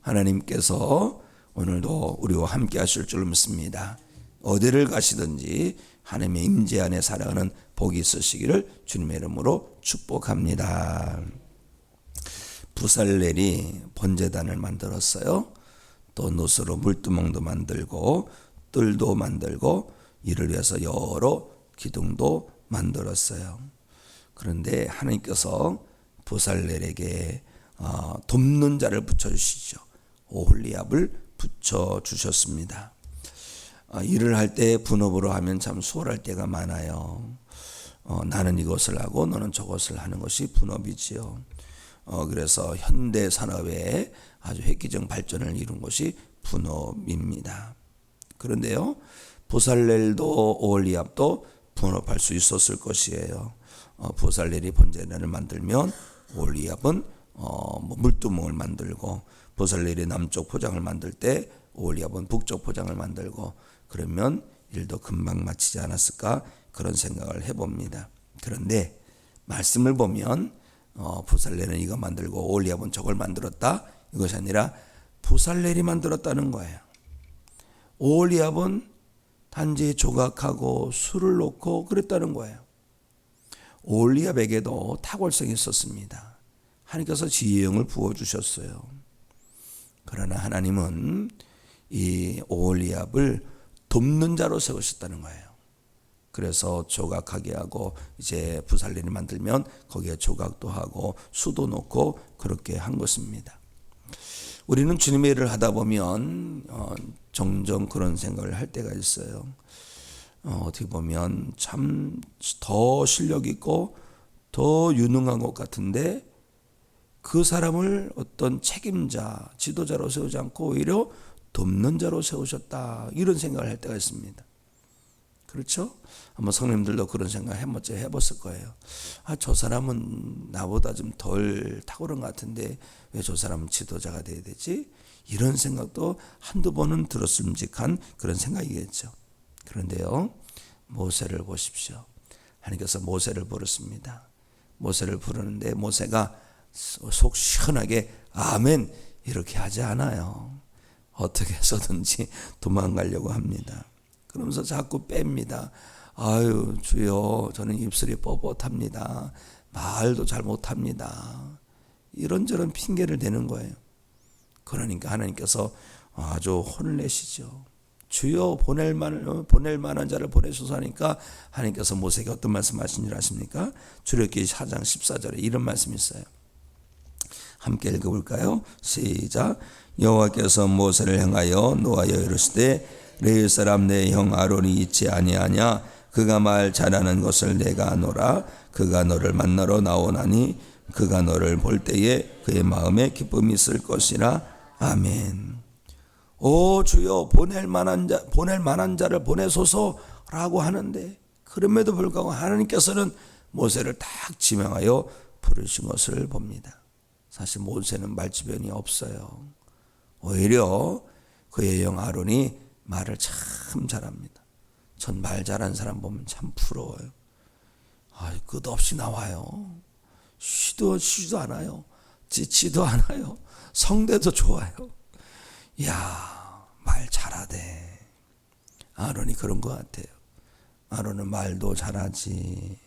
하나님께서 오늘도 우리와 함께 하실 줄 믿습니다. 어디를 가시든지 하나님의 임재 안에 살아가는 복이 있으시기를 주님의 이름으로 축복합니다. 부살렐이 번제단을 만들었어요. 또 놋으로 물두멍도 만들고 뜰도 만들고 이를 위해서 여러 기둥도 만들었어요. 그런데 하나님께서 부살렐에게 돕는 자를 붙여주시죠. 오홀리압을 붙여주셨습니다. 일을 할 때 분업으로 하면 참 수월할 때가 많아요. 나는 이것을 하고 너는 저것을 하는 것이 분업이지요. 그래서 현대 산업에 아주 획기적 발전을 이룬 것이 분업입니다. 그런데요, 부살렐도 오홀리압도 분업할 수 있었을 것이에요. 부살렐이 번제단을 만들면 오홀리압은 물두멍을 만들고, 부살렐이 남쪽 포장을 만들 때 오홀리압은 북쪽 포장을 만들고, 그러면 일도 금방 마치지 않았을까 그런 생각을 해봅니다. 그런데 말씀을 보면 부살렐은 이거 만들고 오홀리압은 저걸 만들었다, 이것이 아니라 부살렐이 만들었다는 거예요. 오홀리압은 단지 조각하고 술을 놓고 그랬다는 거예요. 오홀리압에게도 탁월성이 있었습니다. 하나님께서 지혜형을 부어주셨어요. 그러나 하나님은 이 오홀리압을 돕는 자로 세우셨다는 거예요. 그래서 조각하게 하고 이제 부살렐이 만들면 거기에 조각도 하고 수도 놓고 그렇게 한 것입니다. 우리는 주님의 일을 하다 보면 종종 그런 생각을 할 때가 있어요. 어떻게 보면 참 더 실력 있고 더 유능한 것 같은데 그 사람을 어떤 책임자, 지도자로 세우지 않고 오히려 돕는 자로 세우셨다, 이런 생각을 할 때가 있습니다. 그렇죠? 한번 성님들도 그런 생각 해봤을 거예요. 저 사람은 나보다 좀 덜 탁월한 것 같은데 왜 저 사람은 지도자가 돼야 되지? 이런 생각도 한두 번은 들었음직한 그런 생각이겠죠. 그런데요, 모세를 보십시오. 하나님께서 모세를 부르십니다. 모세를 부르는데 모세가 속 시원하게 아멘 이렇게 하지 않아요. 어떻게 해서든지 도망가려고 합니다. 그러면서 자꾸 뺍니다. 아유 주여, 저는 입술이 뻣뻣합니다. 말도 잘 못합니다. 이런저런 핑계를 대는 거예요. 그러니까 하나님께서 아주 혼을 내시죠. 주여, 보낼 만한 자를 보내소서 하니까 하나님께서 모세에게 어떤 말씀하신 줄 아십니까? 출애굽기 4장 14절에 이런 말씀이 있어요. 함께 읽어볼까요? 시작. 여호와께서 모세를 향하여 노하여 이르시되 레위 사람 내 형 아론이 있지 아니하냐? 그가 말 잘하는 것을 내가 아노라. 그가 너를 만나러 나오나니 그가 너를 볼 때에 그의 마음에 기쁨이 있을 것이라. 아멘. 오 주여, 보낼 만한 자를 보내소서라고 하는데 그럼에도 불구하고 하나님께서는 모세를 딱 지명하여 부르신 것을 봅니다. 사실 모세는 말주변이 없어요. 오히려 그의 형 아론이 말을 참 잘합니다. 전 말 잘하는 사람 보면 참 부러워요. 끝없이 나와요. 쉬지도 않아요. 지치도 않아요. 성대도 좋아요. 이야, 말 잘하대. 아론이 그런 것 같아요. 아론은 말도 잘하지,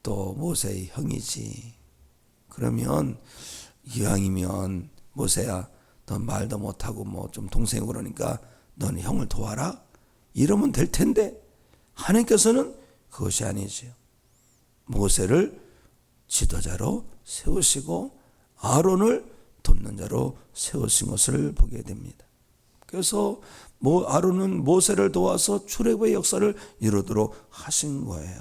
또 모세의 형이지. 그러면 이왕이면 모세야, 넌 말도 못하고 뭐 좀 동생이고 그러니까 너는 형을 도와라, 이러면 될 텐데 하나님께서는 그것이 아니지요. 모세를 지도자로 세우시고 아론을 돕는 자로 세우신 것을 보게 됩니다. 그래서 아론은 모세를 도와서 출애굽의 역사를 이루도록 하신 거예요.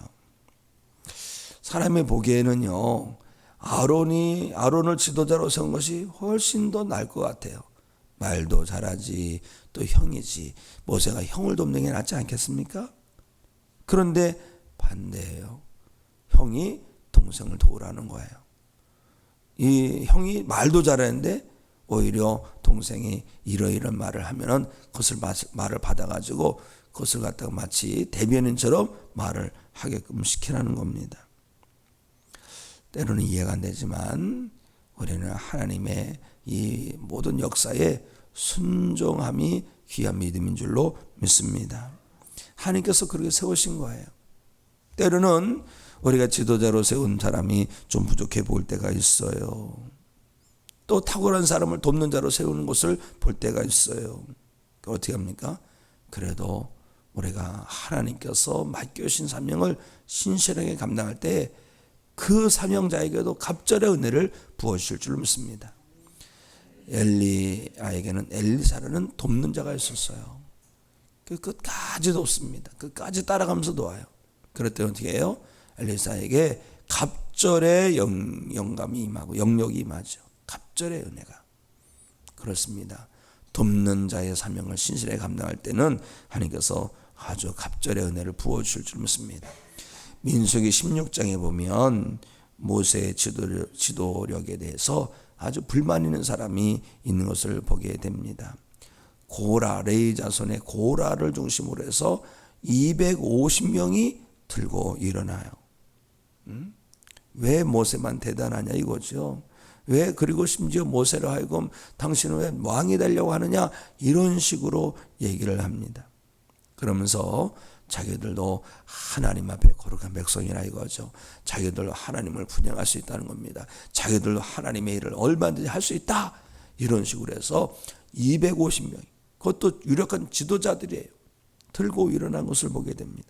사람이 보기에는요, 아론을 지도자로 세운 것이 훨씬 더 나을 것 같아요. 말도 잘하지, 또 형이지. 모세가 형을 돕는 게 낫지 않겠습니까? 그런데 반대예요. 형이 동생을 도우라는 거예요. 이 형이 말도 잘하는데 오히려 동생이 이러이런 말을 하면은 그것을 말을 받아가지고 그것을 갖다가 마치 대변인처럼 말을 하게끔 시키라는 겁니다. 때로는 이해가 안 되지만 우리는 하나님의 이 모든 역사에 순종함이 귀한 믿음인 줄로 믿습니다. 하나님께서 그렇게 세우신 거예요. 때로는 우리가 지도자로 세운 사람이 좀 부족해 보일 때가 있어요. 또 탁월한 사람을 돕는 자로 세우는 것을 볼 때가 있어요. 어떻게 합니까? 그래도 우리가 하나님께서 맡겨주신 사명을 신실하게 감당할 때 그 사명자에게도 갑절의 은혜를 부어주실 줄 믿습니다. 엘리야에게는 엘리사라는 돕는 자가 있었어요. 끝까지 돕습니다. 끝까지 따라가면서 도와요. 그럴 때 어떻게 해요? 엘리사에게 갑절의 영감이 임하고 영역이 임하죠. 갑절의 은혜가. 그렇습니다. 돕는 자의 사명을 신실하게 감당할 때는 하나님께서 아주 갑절의 은혜를 부어주실 줄 믿습니다. 민수기 16장에 보면 모세의 지도력에 대해서 아주 불만 있는 사람이 있는 것을 보게 됩니다. 고라, 레위 자손의 고라를 중심으로 해서 250명이 들고 일어나요. 왜 모세만 대단하냐 이거죠. 왜 그리고 심지어 모세로 하여금 당신은 왜 왕이 되려고 하느냐 이런 식으로 얘기를 합니다. 그러면서 자기들도 하나님 앞에 거룩한 백성이라 이거죠. 자기들도 하나님을 분양할 수 있다는 겁니다. 자기들도 하나님의 일을 얼마든지 할 수 있다. 이런 식으로 해서 250명, 그것도 유력한 지도자들이에요. 들고 일어난 것을 보게 됩니다.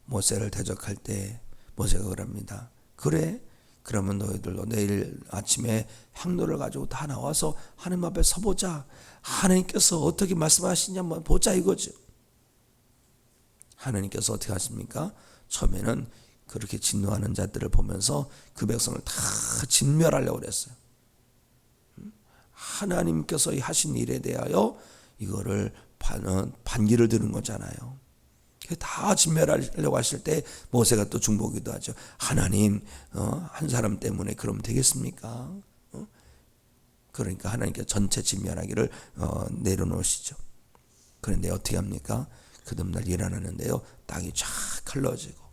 모세를 대적할 때 모세가 그럽니다. 그래? 그러면 너희들도 내일 아침에 향로를 가지고 다 나와서 하나님 앞에 서보자. 하나님께서 어떻게 말씀하시냐 한번 보자 이거죠. 하나님께서 어떻게 하십니까? 처음에는 그렇게 진노하는 자들을 보면서 그 백성을 다 진멸하려고 그랬어요. 하나님께서 하신 일에 대하여 이거를 반기를 드는 거잖아요. 다 진멸하려고 하실 때 모세가 또 중보기도 하죠. 하나님, 한 사람 때문에 그러면 되겠습니까? 그러니까 하나님께서 전체 진멸하기를 내려놓으시죠. 그런데 어떻게 합니까? 그 다음날 일어나는데요, 땅이 쫙 흘러지고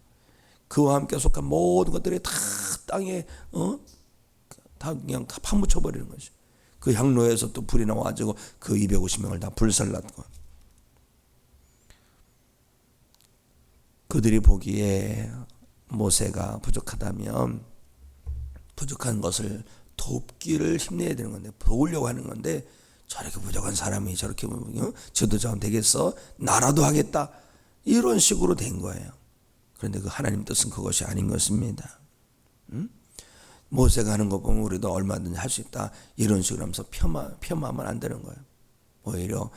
그와 함께 속한 모든 것들이 다 땅에 다 그냥 다 파묻혀 버리는 거죠. 그 향로에서 또 불이 나와가지고 그 250명을 다 불살랐고, 그들이 보기에 모세가 부족하다면 부족한 것을 돕기를 힘내야 되는 건데, 도우려고 하는 건데, 저렇게 부족한 사람이 저렇게 지도자가 되겠어? 나라도 하겠다. 이런 식으로 된 거예요. 그런데 그 하나님 뜻은 그것이 아닌 것입니다. 모세가 하는 거 보면 우리도 얼마든지 할 수 있다. 이런 식으로 하면서 폄하하면 안 되는 거예요. 오히려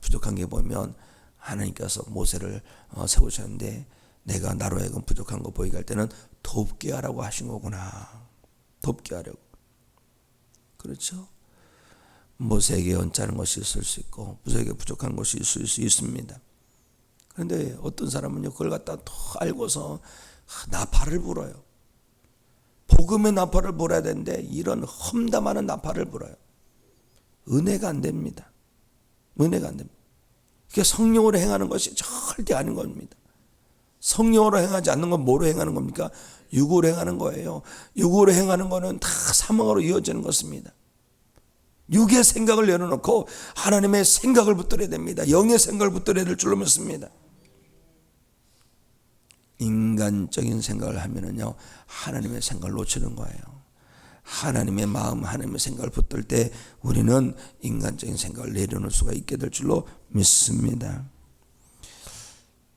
부족한 게 보면 하나님께서 모세를 세우셨는데 내가 나로 하여금 부족한 거 보이게 할 때는 돕게 하라고 하신 거구나. 돕게 하려고. 그렇죠? 모세에게 언짢은 것이 있을 수 있고 모세에게 부족한 것이 있을 수 있습니다. 그런데 어떤 사람은요, 그걸 갖다 더 알고서 나팔을 불어요. 복음의 나팔을 불어야 되는데 이런 험담하는 나팔을 불어요. 은혜가 안 됩니다. 은혜가 안 됩니다. 그게 성령으로 행하는 것이 절대 아닌 겁니다. 성령으로 행하지 않는 건 뭐로 행하는 겁니까? 육으로 행하는 거예요. 육으로 행하는 거는 다 사망으로 이어지는 것입니다. 육의 생각을 내려놓고 하나님의 생각을 붙들어야 됩니다. 영의 생각을 붙들어야 될 줄로 믿습니다. 인간적인 생각을 하면은요, 하나님의 생각을 놓치는 거예요. 하나님의 마음, 하나님의 생각을 붙들 때 우리는 인간적인 생각을 내려놓을 수가 있게 될 줄로 믿습니다.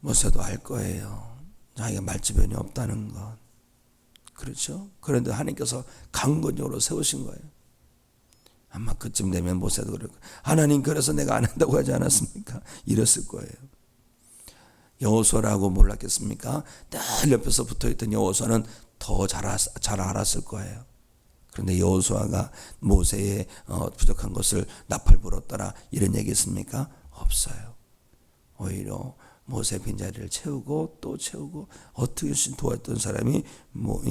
모세도 알 거예요. 자기가 말주변이 없다는 것. 그렇죠? 그런데 하나님께서 강건적으로 세우신 거예요. 아마 그쯤 되면 모세도 그럴 거예요. 하나님, 그래서 내가 안 한다고 하지 않았습니까? 이랬을 거예요. 여호수아라고 몰랐겠습니까? 늘 옆에서 붙어있던 여호수아는 더 잘 알았을 거예요. 그런데 여호수아가 모세의 부족한 것을 나팔 불었더라 이런 얘기 있습니까? 없어요. 오히려 모세 빈자리를 채우고 또 채우고 어떻게 도왔던 사람이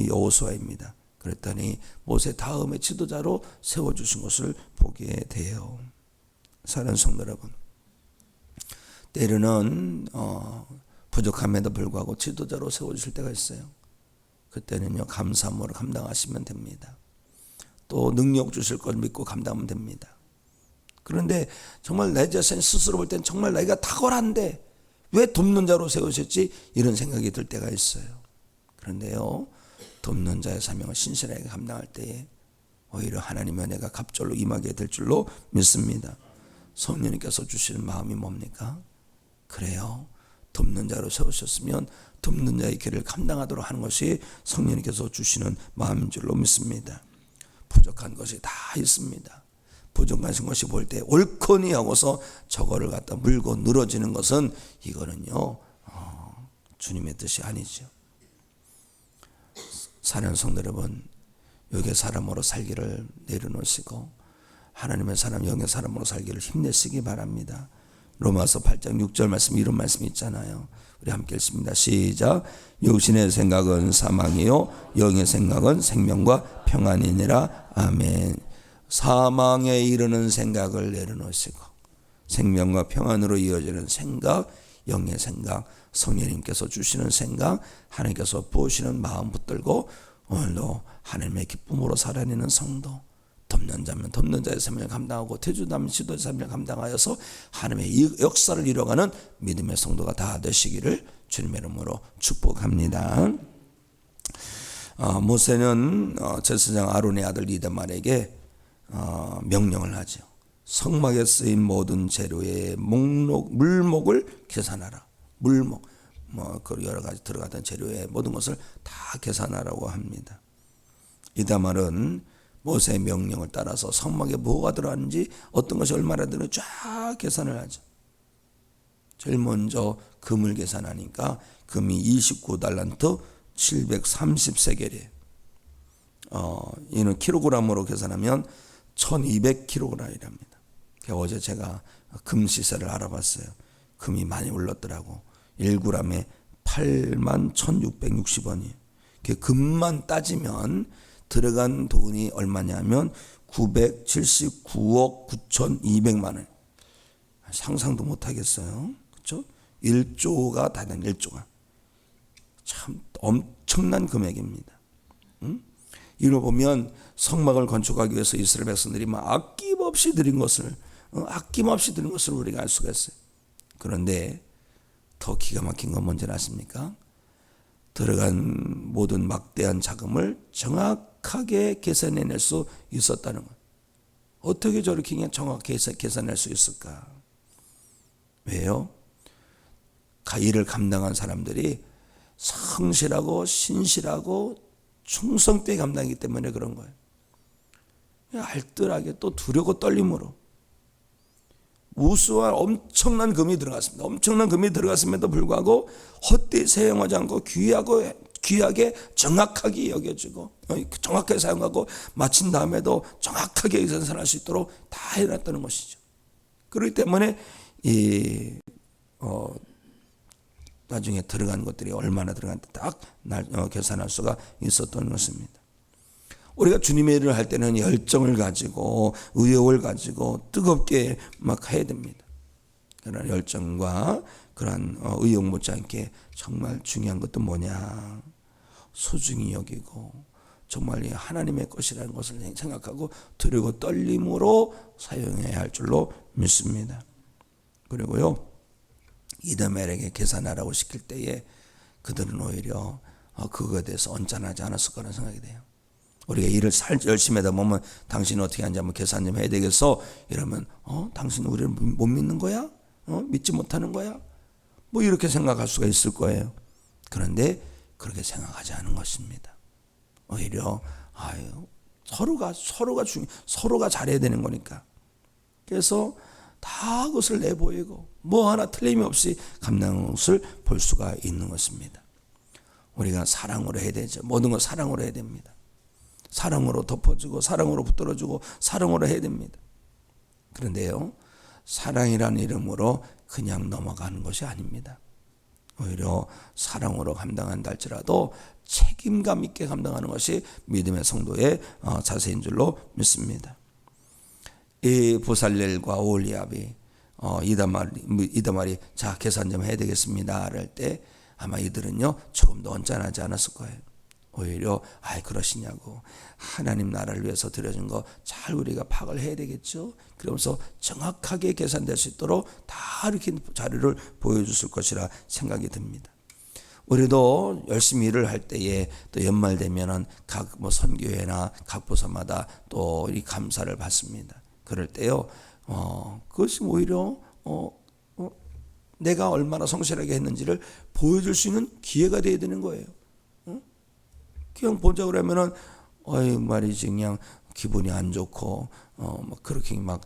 여호수아입니다. 그랬더니 모세 다음에 지도자로 세워주신 것을 보게 돼요. 사랑하는 성도 여러분, 때로는 부족함에도 불구하고 지도자로 세워주실 때가 있어요. 그때는요, 감사함으로 감당하시면 됩니다. 또 능력 주실 걸 믿고 감당하면 됩니다. 그런데 정말 내 자신 스스로 볼 땐 정말 내가 탁월한데 왜 돕는 자로 세우셨지? 이런 생각이 들 때가 있어요. 그런데요, 돕는 자의 사명을 신실하게 감당할 때에 오히려 하나님의 은혜가 갑절로 임하게 될 줄로 믿습니다. 성령님께서 주시는 마음이 뭡니까? 그래요, 돕는 자로 세우셨으면 돕는 자의 길을 감당하도록 하는 것이 성령님께서 주시는 마음인 줄로 믿습니다. 부족한 것이 다 있습니다. 부족한 것이 볼 때 옳거니 하고서 저거를 갖다 물고 늘어지는 것은 이거는요, 주님의 뜻이 아니죠. 사랑하는 성도 여러분, 여기에 사람으로 살기를 내려놓으시고 하나님의 사람, 영의 사람으로 살기를 힘내시기 바랍니다. 로마서 8장 6절 말씀, 이런 말씀이 있잖아요. 우리 함께 읽습니다. 시작. 육신의 생각은 사망이요 영의 생각은 생명과 평안이니라. 아멘. 사망에 이르는 생각을 내려놓으시고 생명과 평안으로 이어지는 생각, 영의 생각, 성령님께서 주시는 생각, 하나님께서 부으시는 마음 붙들고 오늘도 하나님의 기쁨으로 살아내는 성도, 돕는 자면 돕는 자의 삶을 감당하고 태주다면 지도의 삶을 감당하여서 하나님의 역사를 이뤄가는 믿음의 성도가 다 되시기를 주님의 이름으로 축복합니다. 모세는 제사장 아론의 아들 이다말에게 명령을 하죠. 성막에 쓰인 모든 재료의 물목을 계산하라. 물목, 그 여러 가지 들어가던 재료의 모든 것을 다 계산하라고 합니다. 이다말은 모세의 명령을 따라서 성막에 뭐가 들어가는지, 어떤 것이 얼마나 들어가는지 쫙 계산을 하죠. 제일 먼저 금을 계산하니까 금이 29달란트 730세겔이에요. 이는 킬로그램으로 계산하면 1200kg이랍니다. 어제 제가 금 시세를 알아봤어요. 금이 많이 올랐더라고. 1g에 81,660원이에요. 금만 따지면 들어간 돈이 얼마냐면 979억 9,200만 원. 상상도 못하겠어요. 그렇죠? 1조가 다 된 1조가. 참 엄청난 금액입니다. 이로 보면 성막을 건축하기 위해서 이스라엘 백성들이 막 아낌없이 드린 것을 우리가 알 수가 있어요. 그런데 더 기가 막힌 건 뭔지 아십니까? 들어간 모든 막대한 자금을 정확하게 계산해낼 수 있었다는 것. 어떻게 저렇게 그냥 정확하게 계산할 수 있을까? 왜요? 일을 감당한 사람들이 성실하고 신실하고 충성되게 감당하기 때문에 그런 거예요. 알뜰하게 또 두려고 떨림으로 우수한 엄청난 금이 들어갔습니다. 엄청난 금이 들어갔음에도 불구하고 헛되이 사용하지 않고 귀하게 정확하게 여겨지고 정확하게 사용하고 마친 다음에도 정확하게 계산할 수 있도록 다 해놨다는 것이죠. 그렇기 때문에 나중에 들어간 것들이 얼마나 들어간지 딱 계산할 수가 있었던 것입니다. 우리가 주님의 일을 할 때는 열정을 가지고 의욕을 가지고 뜨겁게 막 해야 됩니다. 그런 열정과 그런 의욕 못지않게 정말 중요한 것도 뭐냐, 소중히 여기고 정말 하나님의 것이라는 것을 생각하고 두려고 떨림으로 사용해야 할 줄로 믿습니다. 그리고요, 이다멜에게 계산하라고 시킬 때에 그들은 오히려 그거에 대해서 언짢아하지 않았을 거라는 생각이 돼요. 우리가 일을 열심히 하다 보면 당신은 어떻게 하는지 한번 계산 좀 해야 되겠어? 이러면 당신은 우리를 못 믿는 거야? 믿지 못하는 거야? 뭐 이렇게 생각할 수가 있을 거예요. 그런데 그렇게 생각하지 않은 것입니다. 오히려 서로가 잘해야 되는 거니까. 그래서 다 그것을 내보이고 뭐 하나 틀림이 없이 감당하는 것을 볼 수가 있는 것입니다. 우리가 사랑으로 해야 되죠. 모든 걸 사랑으로 해야 됩니다. 사랑으로 덮어주고 사랑으로 붙들어주고 사랑으로 해야 됩니다. 그런데요, 사랑이라는 이름으로 그냥 넘어가는 것이 아닙니다. 오히려 사랑으로 감당한다 할지라도 책임감 있게 감당하는 것이 믿음의 성도의 자세인 줄로 믿습니다. 이 부살렐과 오홀리압이 이다말이 자 계산 좀 해야 되겠습니다 할 때 아마 이들은요 조금도 언짢아하지 않았을 거예요. 오히려 그러시냐고, 하나님 나라를 위해서 드려진 거 잘 우리가 파악을 해야 되겠죠. 그러면서 정확하게 계산될 수 있도록 다 이렇게 자료를 보여줬을 것이라 생각이 듭니다. 우리도 열심히 일을 할 때에 또 연말 되면은 각 선교회나 각 부서마다 또 이 감사를 받습니다. 그럴 때요, 그것이 오히려 내가 얼마나 성실하게 했는지를 보여줄 수 있는 기회가 되어야 되는 거예요. 그냥 보자 그러면은 말이지 그냥 기분이 안 좋고 그렇게 막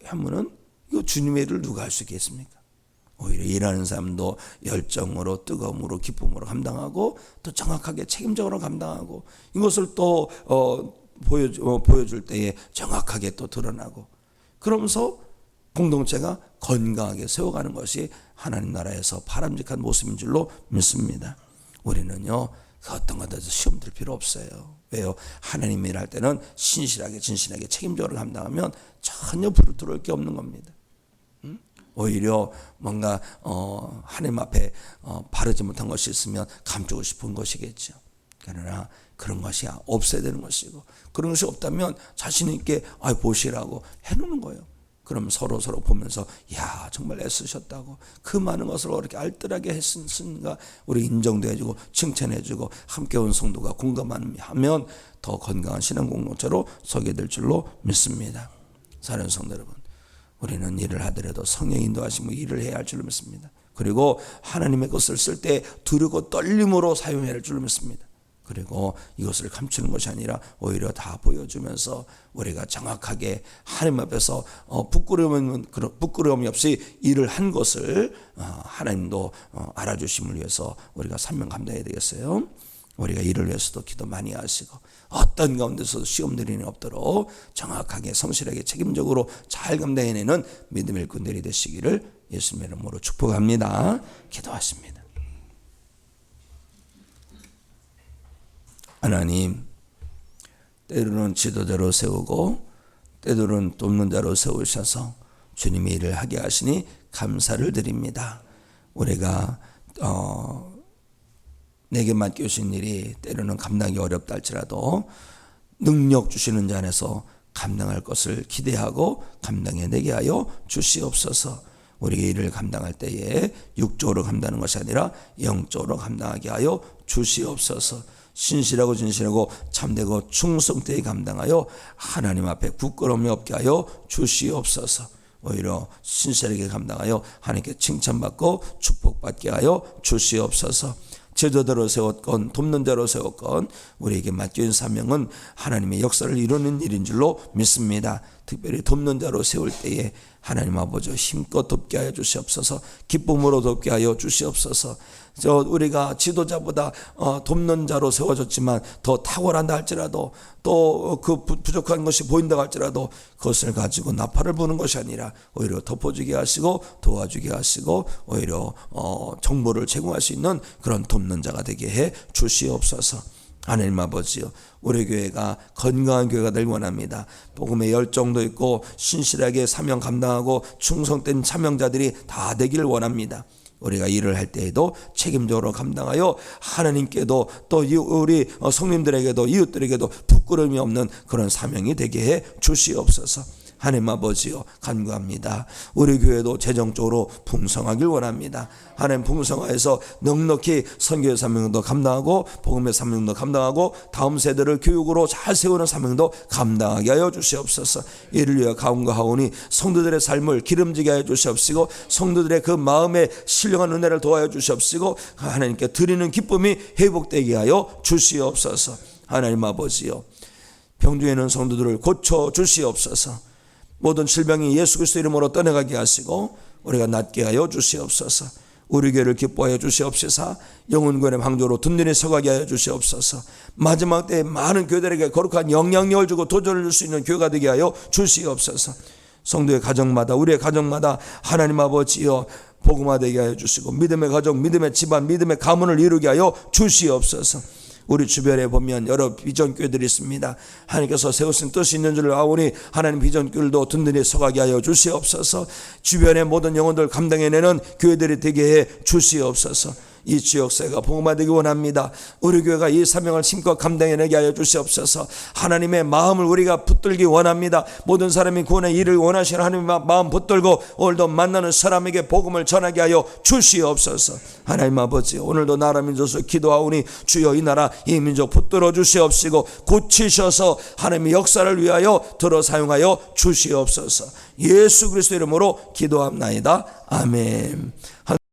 하면은 이거 주님의 일을 누가 할 수 있겠습니까? 오히려 일하는 사람도 열정으로, 뜨거움으로, 기쁨으로 감당하고 또 정확하게 책임적으로 감당하고, 이것을 또 보여줄 때에 정확하게 또 드러나고, 그러면서 공동체가 건강하게 세워가는 것이 하나님 나라에서 바람직한 모습인 줄로 믿습니다. 우리는요, 어떤 것도 시험 들 필요 없어요. 왜요? 하나님 일할 때는 신실하게 진실하게 책임적으로 감당하면 전혀 불을 들어올 게 없는 겁니다. 오히려 뭔가 하나님 앞에 바르지 못한 것이 있으면 감추고 싶은 것이겠죠. 그러나 그런 것이 없어야 되는 것이고, 그런 것이 없다면 자신 있게 보시라고 해놓는 거예요. 그럼 서로 보면서 야, 정말 애쓰셨다고, 그 많은 것을 그렇게 알뜰하게 했으니까 우리 인정도 해주고 칭찬해주고 함께 온 성도가 공감하면 더 건강한 신앙 공동체로 서게 될 줄로 믿습니다. 사랑하는 성도 여러분, 우리는 일을 하더라도 성령의 인도하심으로 일을 해야 할 줄로 믿습니다. 그리고 하나님의 것을 쓸 때 두려고 떨림으로 사용해야 할 줄로 믿습니다. 그리고 이것을 감추는 것이 아니라 오히려 다 보여주면서 우리가 정확하게 하나님 앞에서 부끄러움이 없이 일을 한 것을 하나님도 알아주심을 위해서 우리가 사명 감당해야 되겠어요. 우리가 이를 위해서도 기도 많이 하시고, 어떤 가운데서도 시험 들이는 없도록 정확하게 성실하게 책임적으로 잘 감당해내는 믿음의 일꾼들이 되시기를 예수님의 이름으로 축복합니다. 기도하십니다. 하나님, 때로는 지도자로 세우고 때로는 돕는 자로 세우셔서 주님의 일을 하게 하시니 감사를 드립니다. 우리가 내게 맡겨주신 일이 때로는 감당이 어렵다 할지라도 능력 주시는 자 안에서 감당할 것을 기대하고 감당해내게 하여 주시옵소서. 우리의 일을 감당할 때에 육적으로 감당하는 것이 아니라 영적으로 감당하게 하여 주시옵소서. 신실하고 진실하고 참되고 충성되게 감당하여 하나님 앞에 부끄러움이 없게 하여 주시옵소서. 오히려 신실하게 감당하여 하나님께 칭찬받고 축복받게 하여 주시옵소서. 제자대로 세웠건 돕는 자로 세웠건 우리에게 맡겨진 사명은 하나님의 역사를 이루는 일인 줄로 믿습니다. 특별히 돕는 자로 세울 때에 하나님 아버지 힘껏 돕게 하여 주시옵소서. 기쁨으로 돕게 하여 주시옵소서. 우리가 지도자보다 돕는 자로 세워졌지만 더 탁월한다 할지라도, 또 그 부족한 것이 보인다 할지라도 그것을 가지고 나팔을 부는 것이 아니라 오히려 덮어주게 하시고 도와주게 하시고 오히려 정보를 제공할 수 있는 그런 돕는 자가 되게 해 주시옵소서. 하나님 아버지요, 우리 교회가 건강한 교회가 되길 원합니다. 복음의 열정도 있고 신실하게 사명 감당하고 충성된 참여자들이 다 되기를 원합니다. 우리가 일을 할 때에도 책임적으로 감당하여 하나님께도 또 우리 성님들에게도 이웃들에게도 부끄러움이 없는 그런 사명이 되게 해 주시옵소서. 하나님 아버지요, 간구합니다. 우리 교회도 재정적으로 풍성하길 원합니다. 하나님 풍성하여서 넉넉히 선교의 사명도 감당하고 복음의 사명도 감당하고 다음 세대를 교육으로 잘 세우는 사명도 감당하게 하여 주시옵소서. 이를 위해 간구하오니 성도들의 삶을 기름지게 하여 주시옵시고 성도들의 그 마음에 신령한 은혜를 도와여 주시옵시고 하나님께 드리는 기쁨이 회복되게 하여 주시옵소서. 하나님 아버지요, 병중에 있는 성도들을 고쳐 주시옵소서. 모든 질병이 예수 그리스도 이름으로 떠나가게 하시고 우리가 낫게 하여 주시옵소서. 우리 교회를 기뻐하여 주시옵소서. 영혼구원의 방주로 든든히 서가게 하여 주시옵소서. 마지막 때에 많은 교회들에게 거룩한 영향력을 주고 도전을 줄 수 있는 교회가 되게 하여 주시옵소서. 성도의 가정마다 우리의 가정마다 하나님 아버지여 복음화되게 하여 주시고 믿음의 가정, 믿음의 집안, 믿음의 가문을 이루게 하여 주시옵소서. 우리 주변에 보면 여러 비전교회들이 있습니다. 하나님께서 세우신 뜻이 있는 줄 아오니 하나님 비전교회들도 든든히 서가게 하여 주시옵소서. 주변의 모든 영혼들 감당해내는 교회들이 되게 해 주시옵소서. 이 지역사회가 복음화되기 원합니다. 우리 교회가 이 사명을 힘껏 감당해내게 하여 주시옵소서. 하나님의 마음을 우리가 붙들기 원합니다. 모든 사람이 구원의 일을 원하시는 하나님의 마음 붙들고 오늘도 만나는 사람에게 복음을 전하게 하여 주시옵소서. 하나님 아버지, 오늘도 나라 민족에서 기도하오니 주여 이 나라 이 민족 붙들어 주시옵시고 고치셔서 하나님의 역사를 위하여 들어 사용하여 주시옵소서. 예수 그리스도 이름으로 기도합나이다. 아멘.